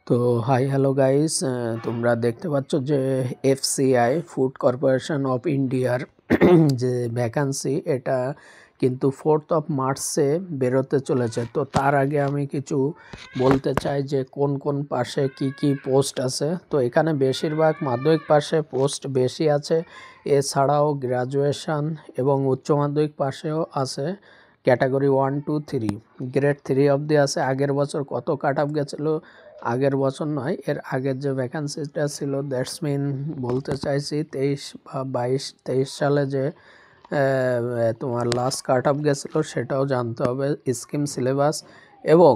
তো hi hello guys, তোমরা দেখতে পাচ্ছ যে এফসিআই ফুড কর্পোরেশন অফ ইন্ডিয়ার যে ভ্যাকান্সি এটা কিন্তু 4th অফ মার্চে বেরোতে চলেছে। তো তার আগে আমি কিছু বলতে চাই যে কোন কোন পাশে কি কি পোস্ট আছে। তো এখানে বেশিরভাগ মাধ্যমিক পাশে পোস্ট বেশি আছে, এছাড়াও গ্র্যাজুয়েশন এবং উচ্চ মাধ্যমিক পাশেও আছে। ক্যাটাগরি 1, 2, 3, গ্রেড 3 অবধি আছে। আগের বছর কত কাট অফ গেছিলো, আগের বছর নয় এর আগের যে ভ্যাকান্সিটা ছিল, দ্যাটস মিন বলতে চাইছি 23 বা 23 সালে যে তোমার লাস্ট কাট অফ গেছিলো সেটাও জানতে হবে, স্কিম সিলেবাস এবং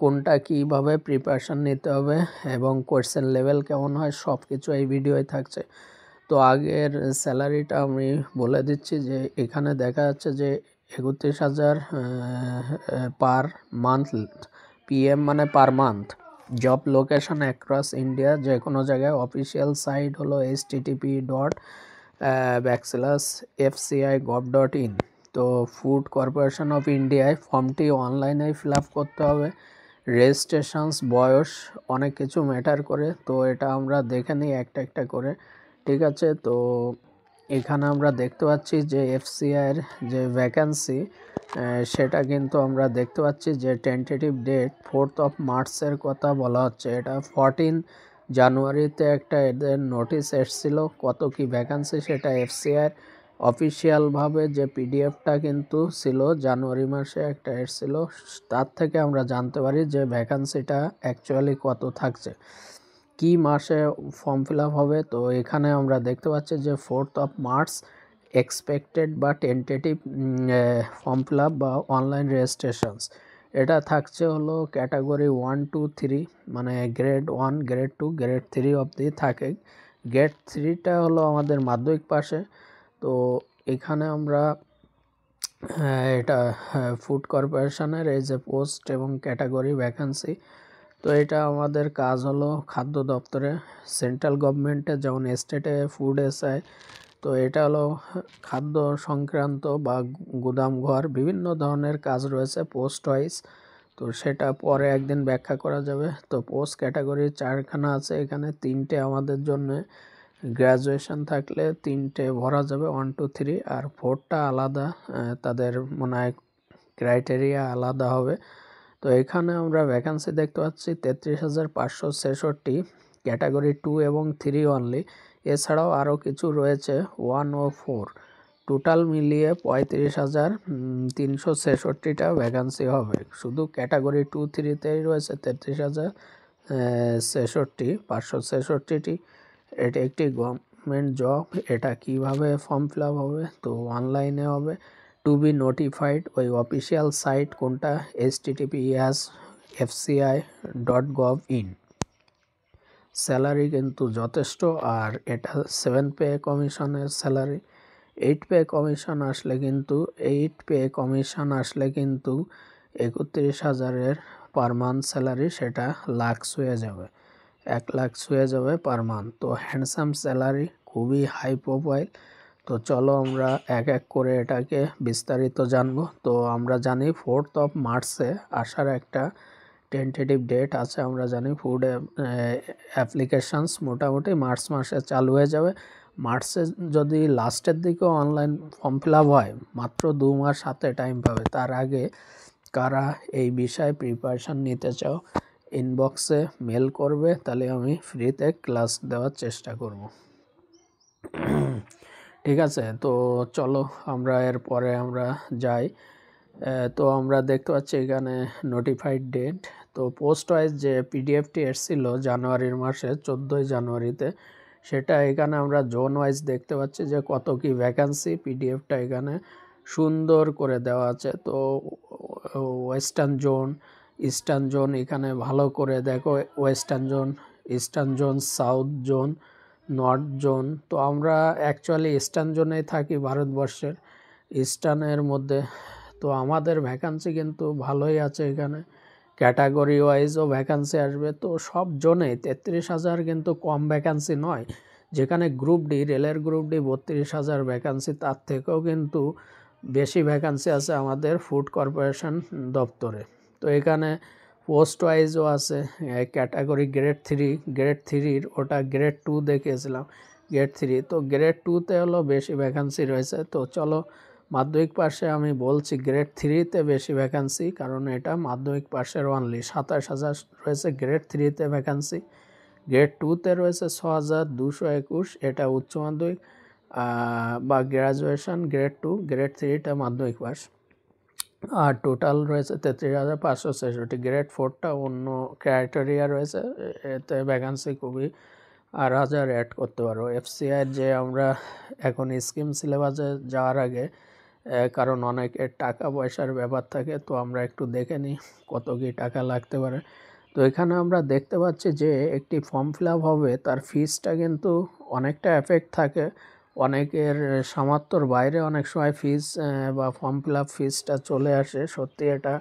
কোনটা কীভাবে প্রিপারেশান নিতে হবে এবং কোয়েশ্চেন লেভেল কেমন হয় সব কিছু এই ভিডিওয় থাকছে। তো আগের স্যালারিটা আমি বলে দিচ্ছি যে এখানে দেখা যাচ্ছে যে 31,000 পার মান্থ, পিএম মানে per month. Job location across India, যে কোনো জায়গায়। অফিসিয়াল সাইট হলো http://fci.gov.in। তো ফুড কর্পোরেশন অফ ইন্ডিয়ায় ফর্মটি অনলাইনে ফিল আপ করতে হবে। রেজিস্ট্রেশনস, বয়স অনেক কিছু ম্যাটার করে, তো এটা আমরা দেখে নিই একটা একটা করে, ঠিক আছে। তো এখানে আমরা দেখতে পাচ্ছি যে এফসিআইয়ের যে ভ্যাকান্সি সেটা কিন্তু আমরা দেখতে পাচ্ছি যে টেন্টেটিভ ডেট 4th অফ মার্চের কথা বলা হচ্ছে। এটা 14 জানুয়ারিতে একটা এদের নোটিশ এসেছিলো কত কি ভ্যাকান্সি, সেটা এফসিআইয়ের অফিসিয়ালভাবে যে পিডিএফটা কিন্তু ছিল জানুয়ারি মাসে একটা এসেছিলো, তার থেকে আমরা জানতে পারি যে ভ্যাকান্সিটা অ্যাকচুয়ালি কত থাকছে, কি মাসে ফর্ম ফিল আপ হবে। তো এখানে আমরা দেখতে পাচ্ছি যে 4th অফ মার্চ এক্সপেক্টেড বা টেন্টেটিভ ফর্ম ফিল আপ বা অনলাইন রেজিস্ট্রেশনস। এটা থাকছে হলো ক্যাটাগরি 1, 2, 3, মানে গ্রেড 1, গ্রেড 2, গ্রেড 3 অবধি থাকে। গ্রেড 3টা হলো আমাদের মাধ্যমিক পাশে। তো এখানে আমরা এটা ফুড কর্পোরেশনের এই যে পোস্ট এবং ক্যাটাগরি ভ্যাকান্সি, তো এটা আমাদের কাজ হলো খাদ্য দপ্তরে, সেন্ট্রাল গভর্নমেন্টে যেমন স্টেটে ফুড এসআই, তো এটা হলো খাদ্য সংক্রান্ত বা গুদামঘর, বিভিন্ন ধরনের কাজ রয়েছে পোস্ট ওয়াইজ। তো সেটা পরে একদিন ব্যাখ্যা করা যাবে। তো পোস্ট ক্যাটাগরি 4খানা আছে, এখানে 3টে আমাদের জন্য, গ্র্যাজুয়েশন থাকলে 3টে ভরা যাবে 1, 2, 3, আর 4টা আলাদা, তাদের মনে হয় ক্রাইটেরিয়া আলাদা হবে। তো এখানে আমরা ভ্যাকান্সি দেখতে পাচ্ছি 33,566, ক্যাটাগরি 2 এবং 3 অনলি। এছাড়াও আরও কিছু রয়েছে 1 ও 4, টোটাল মিলিয়ে 35,366টা ভ্যাকান্সি হবে। শুধু ক্যাটাগরি 2, 3তেই রয়েছে 33,566টি। এটা একটি গভর্নমেন্ট জব। এটা কিভাবে ফর্ম ফিল আপ হবে, তো অনলাইনে হবে। টু বি নোটিফাইড, ওই অফিসিয়াল সাইট কোনটা, https://fci.gov.in। স্যালারি কিন্তু যথেষ্ট, আর এটা 7 পে কমিশনের স্যালারি। 8 পে কমিশন আসলে কিন্তু 31,000-এর পার মান্থ স্যালারি, সেটা লাখ ছুঁয়ে যাবে, 1 লাখ ছুঁয়ে যাবে পার মান্থ। তো হ্যান্ডসাম স্যালারি, খুবই হাই প্রোফাইল। তো চলো আমরা এক এক করে এটাকে বিস্তারিত জানবো। তো আমরা জানি 4th অফ মার্চে আসার একটা টেন্টেটিভ ডেট আছে। আমরা জানি ফুড অ্যাপ্লিকেশানস মোটামুটি মার্চ মাসে চালু হয়ে যাবে। মার্চে যদি লাস্টের দিকেও অনলাইন ফর্ম ফিল আপ হয়, মাত্র 2 মাস হাতে টাইম পাবে। তার আগে কারা এই বিষয়ে প্রিপারেশান নিতে চাও, ইনবক্সে মেল করবে, তাহলে আমি ফ্রিতে ক্লাস দেওয়ার চেষ্টা করব। ঠিক আছে, তো চলো আমরা এরপরে আমরা যাই। তো আমরা দেখতে পাচ্ছি এখানে নোটিফাইড ডেট। তো পোস্ট ওয়াইজ যে পিডিএফটি এসেছিল জানুয়ারির মাসে 14 জানুয়ারিতে, সেটা এখানে আমরা জোন ওয়াইজ দেখতে পাচ্ছি যে কত কি ভ্যাকান্সি। পিডিএফটা এখানে সুন্দর করে দেওয়া আছে। তো ওয়েস্টার্ন জোন, ইস্টার্ন জোন এখানে ভালো করে দেখো, western zone, eastern zone, south zone, north zone. তো আমরা অ্যাকচুয়ালি ইস্টার্ন জোনেই থাকি ভারতবর্ষের, ইস্টার্নের মধ্যে। তো আমাদের ভ্যাকান্সি কিন্তু ভালোই আছে এখানে, ক্যাটাগরি ওয়াইজও ভ্যাকান্সি আসবে। তো সব জোনে 33,000 কিন্তু কম ভ্যাকান্সি নয়। যেখানে গ্রুপ ডি, রেলের গ্রুপ ডি 32,000 ভ্যাকান্সি, তার থেকেও কিন্তু বেশি ভ্যাকান্সি আছে আমাদের ফুড কর্পোরেশন দপ্তরে। তো এখানে পোস্ট ওয়াইজও আছে, ক্যাটাগরি গ্রেড থ্রির ওটা গ্রেড 2 দেখিয়েছিলাম, গ্রেড 3। তো গ্রেড 2তে হলো বেশি ভ্যাকান্সি রয়েছে। তো চলো মাধ্যমিক পাশে আমি বলছি গ্রেড 3তে বেশি ভ্যাকান্সি, কারণ এটা মাধ্যমিক পাশের অনলি 27,000 রয়েছে গ্রেড 3তে ভ্যাকান্সি। গ্রেড 2তে রয়েছে 6,221, এটা উচ্চ মাধ্যমিক বা গ্র্যাজুয়েশন গ্রেড 2, গ্রেড 3টা মাধ্যমিক পাস। আর টোটাল রয়েছে 33,566। গ্রেড 4টা অন্য ক্রাইটেরিয়া রয়েছে, এতে ভ্যাকান্সি খুবই 8,000 অ্যাড করতে পারো। এফসিআই যে আমরা এখন স্কিম সিলেবাসে যাওয়ার আগে, কারণ অনেকের টাকা পয়সার ব্যাপার থাকে, তো আমরা একটু দেখে নিই কত কী টাকা লাগতে পারে। তো এখানে আমরা দেখতে পাচ্ছি যে একটি ফর্ম ফিল আপ হবে, তার ফিসটা কিন্তু অনেকটা এফেক্ট থাকে। অনেকের সামর্থ্যর বাইরে অনেক সময় ফিস বা ফর্ম ফিল আপ ফিসটা চলে আসে। সত্যি এটা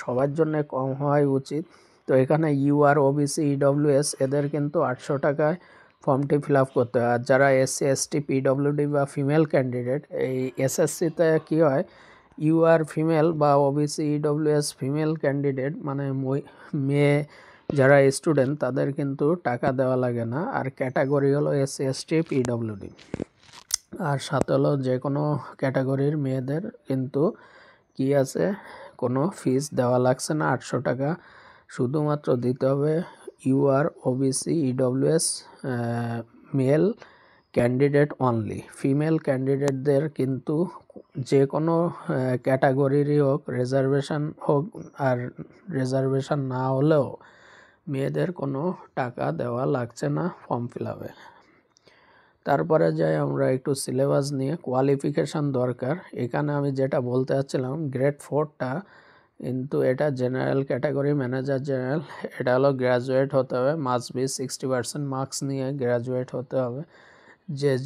সবার জন্য কম হওয়াই উচিত। তো এখানে ইউআর, ওবিসি, ইডব্লিউএস এদের কিন্তু 800 টাকায় ফর্মটি ফিল আপ করতে হয়। আর যারা এসসি, এসটি, পিডব্লিউডি বা ফিমেল ক্যান্ডিডেট, এই এসএসসিতে কী হয়, ইউআর ফিমেল বা ওবিসি, ইডব্লিউএস ফিমেল ক্যান্ডিডেট মানে মেয়ে যারা স্টুডেন্ট, তাদের কিন্তু টাকা দেওয়া লাগে না। আর ক্যাটাগরি হলো এসসি, এসটি, পিডব্লিউডি। আর সাথে হলো যে কোনো ক্যাটাগরির মেয়েদের কিন্তু কি আছে, কোনো ফিস দেওয়া লাগছে না। 800 টাকা শুধুমাত্র দিতে হবে UR, OBC, EWS male candidate only. Female ক্যান্ডিডেটদের কিন্তু যে কোনো ক্যাটাগরিরই হোক, রিজার্ভেশন হোক আর রিজার্ভেশন না হলেও মেয়েদের কোনো টাকা দেওয়া লাগছে না ফর্ম ফিল আপে। তারপরে যাই আমরা একটু সিলেবাস নিয়ে। কোয়ালিফিকেশান দরকার, এখানে আমি যেটা বলতে চাচ্ছিলাম গ্রেড 4টা কিন্তু এটা জেনারেল ক্যাটাগরি, ম্যানেজার জেনারেল, এটা হলো গ্র্যাজুয়েট হতে হবে, মাস্ট বি 60% মার্কস নিয়ে গ্র্যাজুয়েট হতে হবে।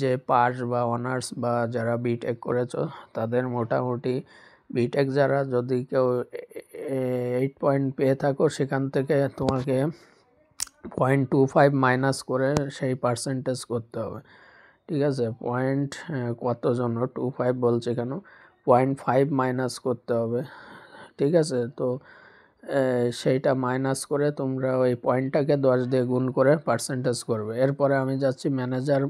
যে পাস বা অনার্স বা যারা বিটেক করেছো তাদের মোটামুটি, বিটেক যারা যদি কেউ 8 পয়েন্ট পেয়ে থাকো, সেখান থেকে তোমাকে 0.25 মাইনাস করে সেই পার্সেন্টেজ করতে হবে। ঠিক আছে, পয়েন্ট কত জন্য 25 বলছে কেন, 0.5 মাইনাস করতে হবে। ঠিক আছে, তো সেইটা মাইনাস করে তোমরা ওই পয়েন্টটাকে 10 দিয়ে গুণ করে পার্সেন্টেজ করবে। এরপরে আমি যাচ্ছি ম্যানেজার।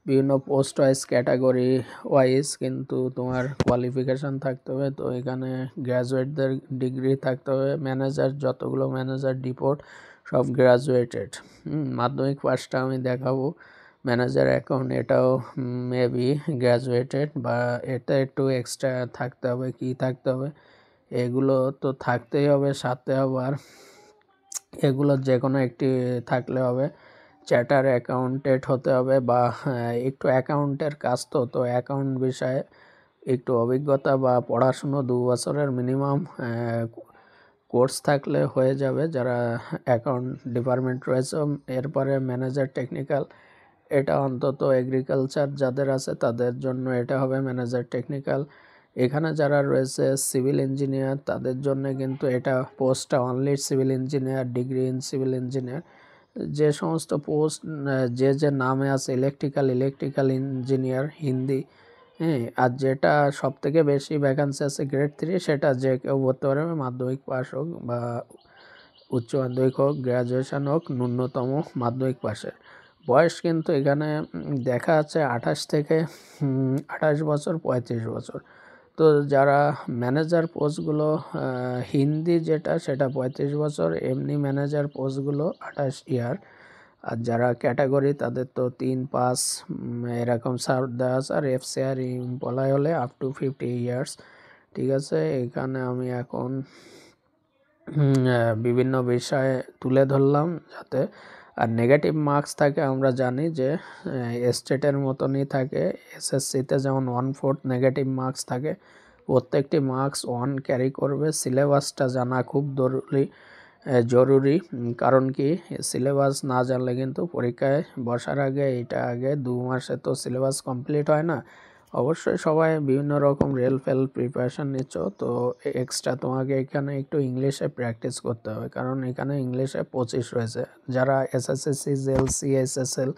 বিভিন্ন পোস্ট ওয়াইজ, ক্যাটাগরি ওয়াইজ কিন্তু তোমার কোয়ালিফিকেশান থাকতে হবে। তো এখানে গ্র্যাজুয়েটদের ডিগ্রি থাকতে হবে। ম্যানেজার, যতগুলো ম্যানেজার ডিপোর্ট সব গ্র্যাজুয়েটেড। মাধ্যমিক পাসটা আমি দেখাবো। ম্যানেজার অ্যাকাউন্ট, এটাও মেবি গ্র্যাজুয়েটেড বা এটা একটু এক্সট্রা থাকতে হবে। কি থাকতে হবে, এগুলো তো থাকতেই হবে। সাথে আবার এগুলো যে কোনো একটি থাকলে হবে। চার্টার অ্যাকাউন্টেন্ট হতে হবে বা একটু অ্যাকাউন্টের কাজ, তো অ্যাকাউন্ট বিষয়ে একটু অভিজ্ঞতা বা পড়াশুনো 2 বছরের মিনিমাম কোর্স থাকলে হয়ে যাবে, যারা অ্যাকাউন্ট ডিপার্টমেন্ট রয়েছে। এরপরে ম্যানেজার টেকনিক্যাল, এটা অন্তত এগ্রিকালচার যাদের আছে তাদের জন্য এটা হবে ম্যানেজার টেকনিক্যাল। এখানে যারা রয়েছে সিভিল ইঞ্জিনিয়ার, তাদের জন্য কিন্তু এটা পোস্টটা only civil engineer, degree in civil engineer. যে সমস্ত পোস্ট যে নামে আছে ইলেকট্রিক্যাল ইঞ্জিনিয়ার হিন্দি, হ্যাঁ। আর যেটা সব থেকে বেশি ভ্যাকান্সি আছে গ্রেড 3, সেটা যে কেউ ভর্তি পারবে, মাধ্যমিক পাস হোক বা উচ্চ মাধ্যমিক হোক, গ্র্যাজুয়েশন হোক, ন্যূনতম মাধ্যমিক পাশের। বয়স কিন্তু এখানে দেখা আছে 28 থেকে 28 বছর, 35 বছর। তো যারা ম্যানেজার পোস্টগুলো হিন্দি যেটা, সেটা 35 বছর, এমনি ম্যানেজার পোস্টগুলো 28 ইয়ার। আর যারা ক্যাটাগরি, তাদের তো 3, 5 এরকম সার্ভ দেওয়া আছে। আর এফসিআর বলাই হলে আপ টু 50 ইয়ার্স। ঠিক আছে, এখানে আমি এখন বিভিন্ন বিষয়ে তুলে ধরলাম যাতে। আর নেগেটিভ মার্কস থাকে, আমরা জানি যে স্টেটের মতনই থাকে। এসএসসিতে যেমন 1/4 নেগেটিভ মার্কস থাকে, প্রত্যেকটি মার্কস 1 ক্যারি করবে। সিলেবাসটা জানা খুব জরুরি, কারণ কি সিলেবাস না জানলে কিন্তু পরীক্ষায় বসার আগে, এটা আগে 2 মাসে তো সিলেবাস কমপ্লিট হয় না। অবশ্যই সবাই বিভিন্ন রকম রেল প্রিপারেশান নিচ্ছ, তো এক্সট্রা তোমাকে এখানে একটু ইংলিশে প্র্যাকটিস করতে হবে, কারণ এখানে ইংলিশে 25 রয়েছে। যারা এসএসসি, সিজিএল, সিএসএসএল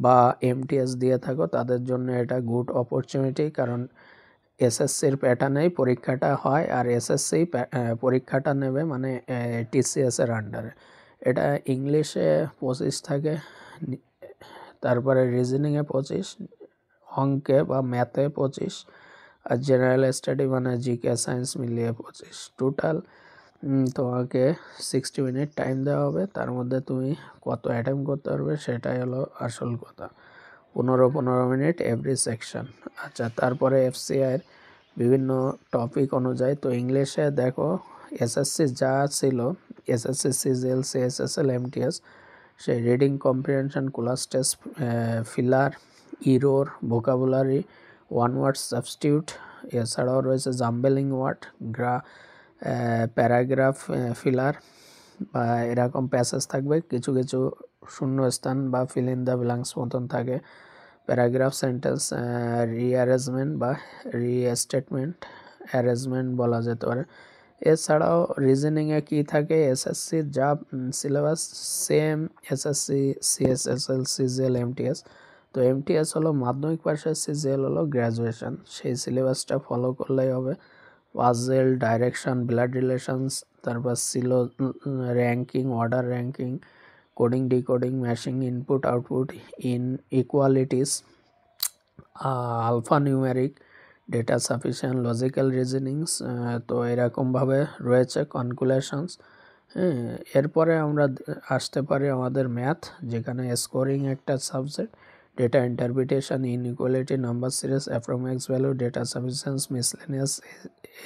বা এমটিএস দিয়ে থাকো, তাদের জন্য এটা গুড অপরচুনিটি, কারণ এসএসসির প্যাটার্নেই পরীক্ষাটা হয়, আর এসএসসি পরীক্ষাটা নেবে মানে টিসিএসের আন্ডারে। এটা ইংলিশে 25 থাকে, তারপরে রিজনিংয়ে 25, অঙ্কে বা ম্যাথে 25, আর জেনারেল স্টাডি মানে জিকে সায়েন্স মিলিয়ে 25। টোটাল তোমাকে 60 মিনিট টাইম দেওয়া হবে। তার মধ্যে তুমি কত অ্যাটেম্প করতে পারবে সেটাই হলো আসল কথা। 15 মিনিট এভরি সেকশন। আচ্ছা, তারপরে এফসিআইয়ের বিভিন্ন টপিক অনুযায়ী তো ইংলিশে দেখো এসএসসি যা ছিল, এসএসসি সিজিএল সিএসএসএল এমটিএস, সেই reading comprehension, class test, filler, error, vocabulary, one word substitute, এছাড়াও রয়েছে জাম্বেলিং ওয়ার্ড, প্যারাগ্রাফ ফিলার বা এরকম প্যাসেজ থাকবে, কিছু কিছু শূন্যস্থান বা ফিল ইন দ্য ব্ল্যাঙ্কস মতন থাকে, প্যারাগ্রাফ সেন্টেন্স রিঅ্যারেঞ্জমেন্ট বা রিস্টেটমেন্ট অ্যারেঞ্জমেন্ট বলা যেতে পারে। এছাড়াও রিজনিংয়ে কী থাকে, এসএসসি যা syllabus same SSC CSSL CGL MTS. তো এমটিএস হলো মাধ্যমিক পাশের, সিজিএল হলো গ্র্যাজুয়েশন, সেই সিলেবাসটা ফলো করলেই হবে। পাজেল, ডাইরেকশন, ব্লাড রিলেশনস, তারপর ছিল ranking, order ranking, coding decoding, machine, input output, equalities, alpha numeric, data sufficient, logical reasonings. তো এরকমভাবে রয়েছে কনক্লুশনস। এরপরে আমরা আসতে পারি আমাদের ম্যাথ, যেখানে স্কোরিং একটা subject, data interpretation, inequality, number series, approx value, data sufficiency, miscellaneous,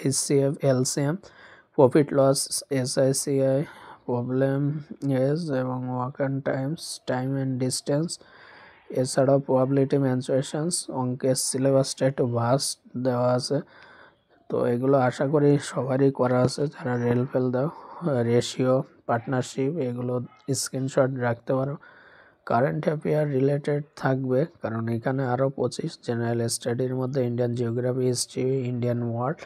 HCF, LCM, profit loss, SI CI, problem age এবং work and times, time and distance. এছাড়াও প্রবাবিলিটি, মেনসুরেশনস। অঙ্কের সিলেবাসটা একটু ভাস্ট দেওয়া আছে, তো এগুলো আশা করি সবারই করা আছে যারা রেল ফেল দাও। রেশিও, পার্টনারশিপ, এগুলো স্ক্রিনশট রাখতে পারো। কারেন্ট অ্যাফেয়ার রিলেটেড থাকবে, কারণ এখানে আরও 25। জেনারেল স্টাডির মধ্যে Indian geography, history, Indian world,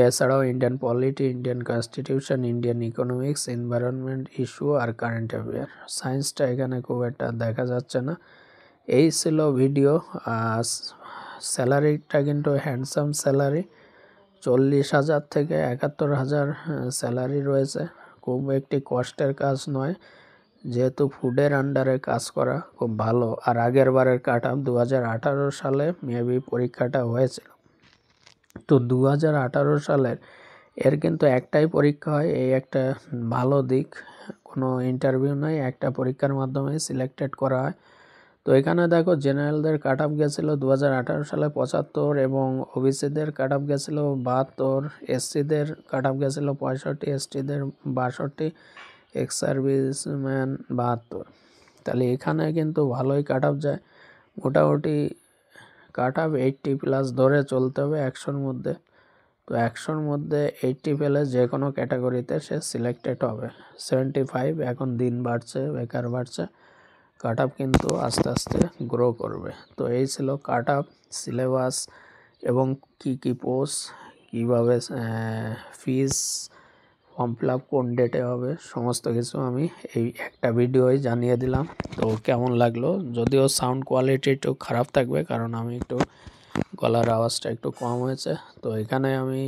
এছাড়াও Indian polity, Indian constitution, Indian economics, environment issue আর কারেন্ট অ্যাফেয়ার। সায়েন্সটা এখানে খুব একটা দেখা যাচ্ছে না। এই ছিল ভিডিও। স্যালারিটা কিন্তু হ্যান্ডসাম স্যালারি, 40,000 থেকে 71,000 স্যালারি রয়েছে। খুব একটি কষ্টের কাজ নয়, যেহেতু ফুডের আন্ডারে কাজ করা, খুব ভালো। আর আগের বারের কাট আপ 2018 সালে মেবি পরীক্ষাটা হয়েছিল, তো 2018 সালের এর কিন্তু একটাই পরীক্ষা হয়, এই একটা ভালো দিক। কোনো ইন্টারভিউ নয়, একটা পরীক্ষার মাধ্যমে সিলেক্টেড করা হয়। তো এখানে দেখো জেনারেলদের কাট আপ গেছিলো 2018 সালে 75, এবং ওবিসিদের কাট আপ গেছিলো 72, এসসিদের কাট আপ গেছিলো 65, এসটিদের 62, এক্স সার্ভিসম্যান 72। তাহলে এখানে কিন্তু ভালোই কাট আপ যায়, মোটামুটি কাট আপ 80+ ধরে চলতে হবে 100-র মধ্যে। তো 100-র মধ্যে 80 পেলে যে কোনো ক্যাটাগরিতে সে সিলেক্টেড হবে। 75 এখন দিন বাড়ছে, বেকার বাড়ছে, কাট আপ কিন্তু আস্তে আস্তে গ্রো করবে। তো এই ছিল কাট আপ, সিলেবাস এবং কি পোস্ট, কীভাবে ফিস, ফর্ম ফিল আপ কোন ডেটে হবে, সমস্ত কিছু আমি এই একটা ভিডিওই জানিয়ে দিলাম। তো কেমন লাগলো, যদিও সাউন্ড কোয়ালিটি একটু খারাপ থাকবে, কারণ আমি একটু গলার আওয়াজটা একটু কম হয়েছে। তো এখানে আমি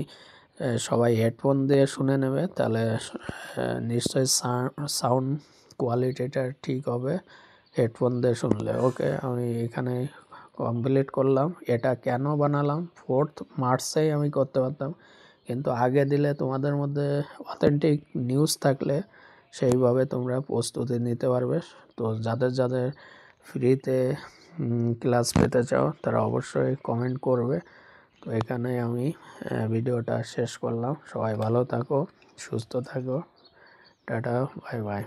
সবাই হেডফোন দিয়ে শুনে নেবে, তাহলে নিশ্চয়ই সাউন্ড কোয়ালিটিটা ঠিক হবে হেডফোন দিয়ে শুনলে। ওকে, আমি এখানে কমপ্লিট করলাম। এটা কেন বানালাম, 4th মার্চেই আমি করতে পারতাম, কিন্তু আগে দিলে তোমাদের মধ্যে অথেন্টিক নিউজ থাকলে সেইভাবে তোমরা প্রস্তুতি নিতে পারবে। তো যাদের যাদের ফ্রিতে ক্লাস পেতে চাও তারা অবশ্যই কমেন্ট করবে। তো এখানে আমি ভিডিওটা শেষ করলাম। সবাই ভালো থাকো, সুস্থ থাকো, টাটা, বাই বাই।